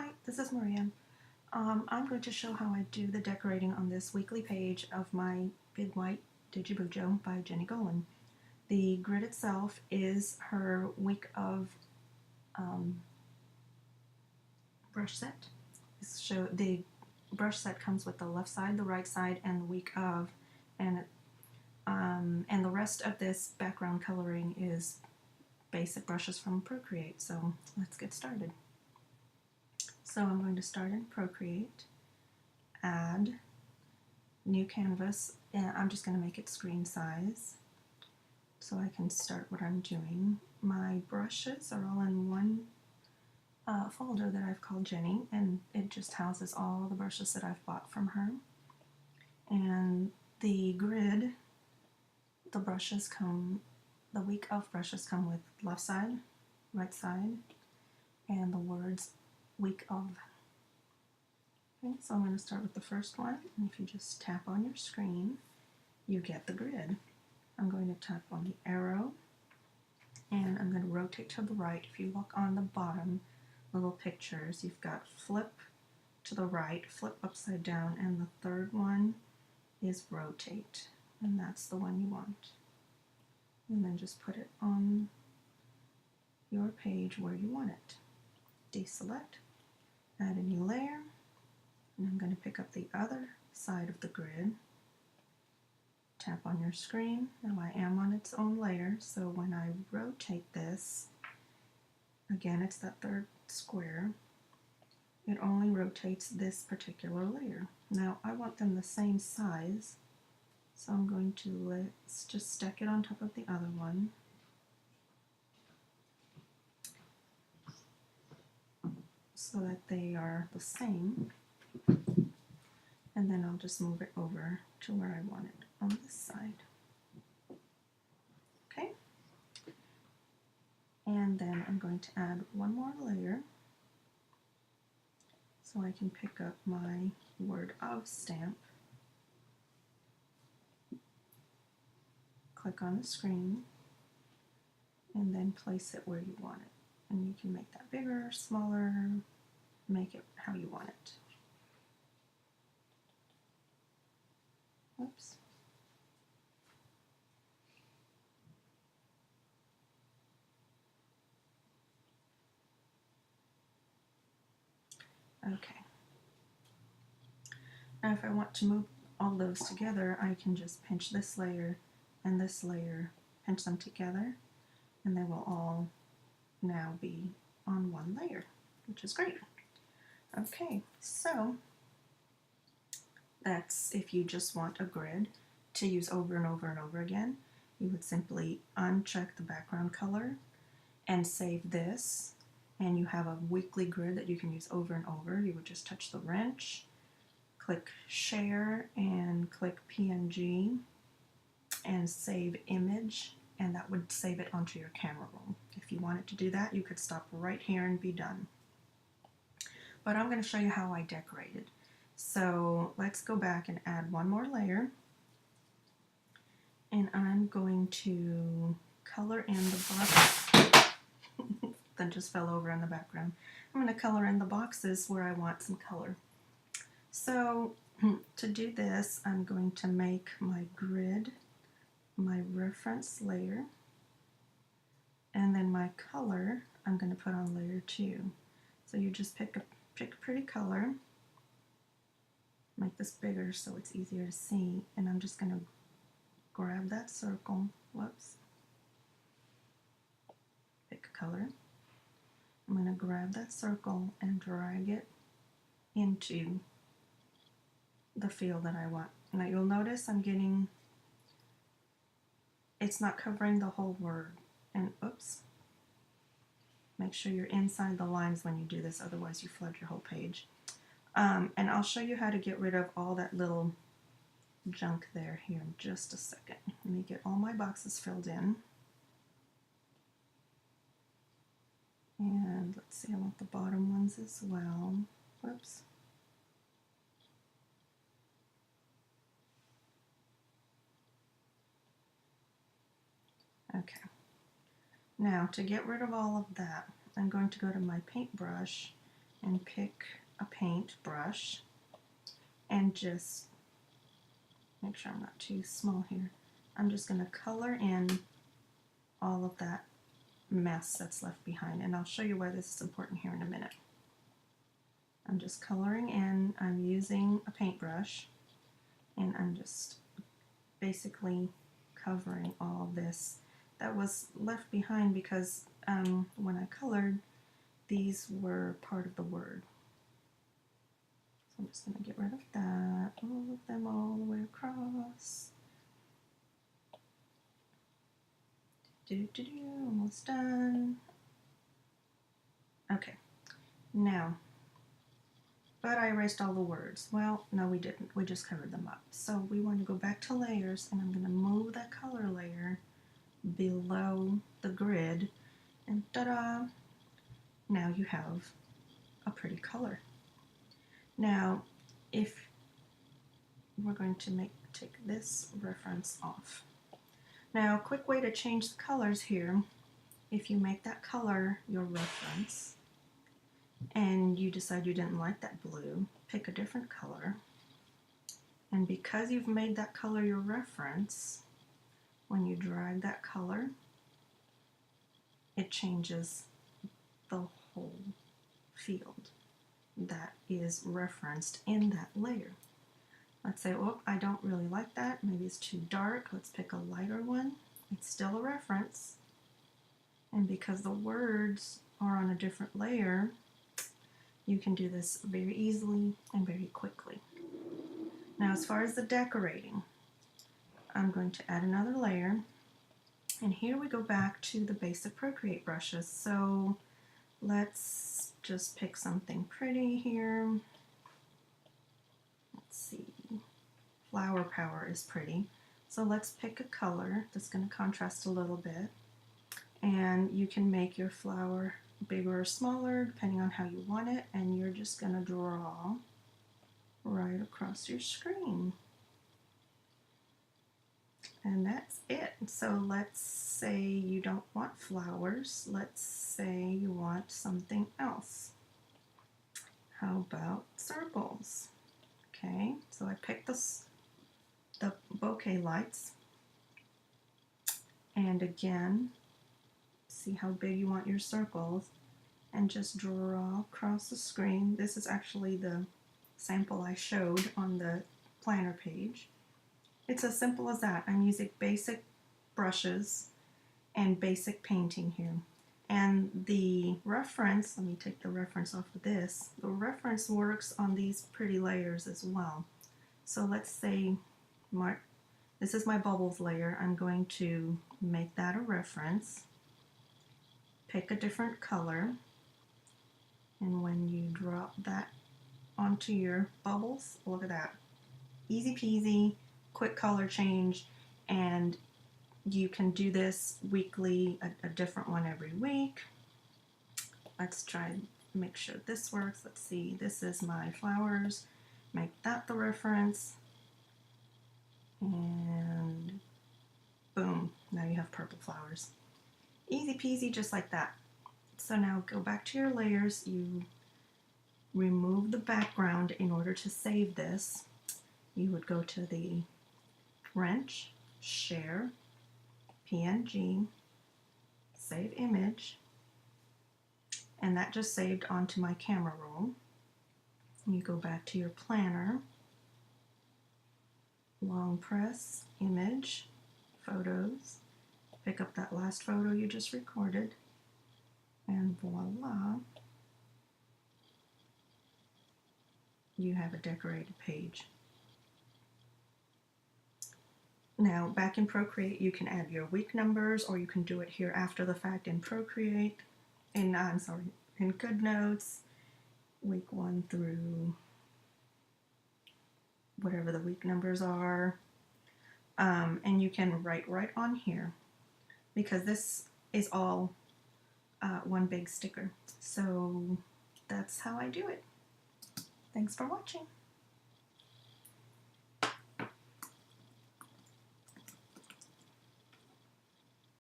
Hi, this is Maria. I'm going to show how I do the decorating on this weekly page of my BigWhiteDigiBujo by Jenny Gollan. The grid itself is her week of brush set. So the brush set comes with the left side, the right side, and the week of, and the rest of this background coloring is basic brushes from Procreate. So let's get started. So I'm going to start in Procreate, add new canvas, and I'm just going to make it screen size so I can start what I'm doing. My brushes are all in one folder that I've called Jenny, and it just houses all the brushes that I've bought from her. And the grid, the week of brushes come with left side, right side, and the words week of. Okay, so I'm going to start with the first one, and if you just tap on your screen, you get the grid. I'm going to tap on the arrow, and I'm going to rotate to the right. If you look on the bottom, little pictures, you've got flip to the right, flip upside down, and the third one is rotate, and that's the one you want. And then just put it on your page where you want it. Deselect, add a new layer, and I'm going to pick up the other side of the grid. Tap on your screen. Now I am on its own layer, so when I rotate this, again it's that third square, it only rotates this particular layer. Now I want them the same size, so I'm going to let's just stack it on top of the other one. So that they are the same. And then I'll just move it over to where I want it on this side. Okay? And then I'm going to add one more layer so I can pick up my word of stamp. Click on the screen and then place it where you want it. And you can make that bigger, smaller, make it how you want it. Oops. Okay. Now if I want to move all those together, I can just pinch this layer and this layer, pinch them together, and they will all now be on one layer, which is great. Okay, so that's if you just want a grid to use over and over and over again. You would simply uncheck the background color and save this, and you have a weekly grid that you can use over and over. You would just touch the wrench, click share, and click PNG and save image, and that would save it onto your camera roll. If you wanted to do that, you could stop right here and be done. But I'm going to show you how I decorated. So let's go back and add one more layer, and I'm going to color in the box that just fell over in the background. I'm going to color in the boxes where I want some color. So to do this, I'm going to make my grid my reference layer, and then my color I'm going to put on layer 2. So you just pick a pretty color, make this bigger so it's easier to see, and I'm just going to grab that circle, whoops, pick a color. I'm going to grab that circle and drag it into the field that I want. Now you'll notice it's not covering the whole word, and oops, make sure you're inside the lines when you do this, otherwise you flood your whole page. And I'll show you how to get rid of all that little junk there here in just a second. Let me get all my boxes filled in. And let's see, I want the bottom ones as well. Whoops. Okay. Now to get rid of all of that, I'm going to go to my paintbrush and pick a paint brush and just make sure I'm not too small here. I'm just going to color in all of that mess that's left behind, and I'll show you why this is important here in a minute. I'm just coloring in, I'm using a paintbrush, and I'm just basically covering all this that was left behind because when I colored, these were part of the word. So I'm just going to get rid of that, all of them all the way across. Almost done. Okay, now, but I erased all the words. Well, no we didn't, we just covered them up. So we want to go back to layers, and I'm going to move that color layer below the grid, and ta-da! Now you have a pretty color. Now, if we're going to take this reference off. Now, a quick way to change the colors here, if you make that color your reference and you decide you didn't like that blue, pick a different color. And because you've made that color your reference, when you drag that color, it changes the whole field that is referenced in that layer. Let's say, oh, I don't really like that. Maybe it's too dark. Let's pick a lighter one. It's still a reference. And because the words are on a different layer, you can do this very easily and very quickly. Now, as far as the decorating, I'm going to add another layer. And here we go back to the basic Procreate brushes. So let's just pick something pretty here. Let's see. Flower Power is pretty. So let's pick a color that's going to contrast a little bit. And you can make your flower bigger or smaller depending on how you want it. And you're just going to draw right across your screen. And that's it. So let's say you don't want flowers. Let's say you want something else. How about circles? Okay, so I picked the bouquet lights. And again, see how big you want your circles. And just draw across the screen. This is actually the sample I showed on the planner page. It's as simple as that. I'm using basic brushes and basic painting here. And the reference, let me take the reference off of this. The reference works on these pretty layers as well. So let's say this is my bubbles layer. I'm going to make that a reference. Pick a different color. And when you drop that onto your bubbles, look at that. Easy peasy. Quick color change, and you can do this weekly, a different one every week. Let's try and make sure this works. Let's see, this is my flowers. Make that the reference, and boom, now you have purple flowers. Easy peasy, just like that. So now go back to your layers. You remove the background in order to save this. You would go to the Wrench, Share, PNG, Save Image, and that just saved onto my camera roll. You go back to your planner, long press, Image, Photos, pick up that last photo you just recorded, and voila, you have a decorated page. Now, back in Procreate, you can add your week numbers, or you can do it here after the fact in Procreate, in Goodnotes, week 1 through whatever the week numbers are. And you can write right on here, because this is all one big sticker. So that's how I do it. Thanks for watching.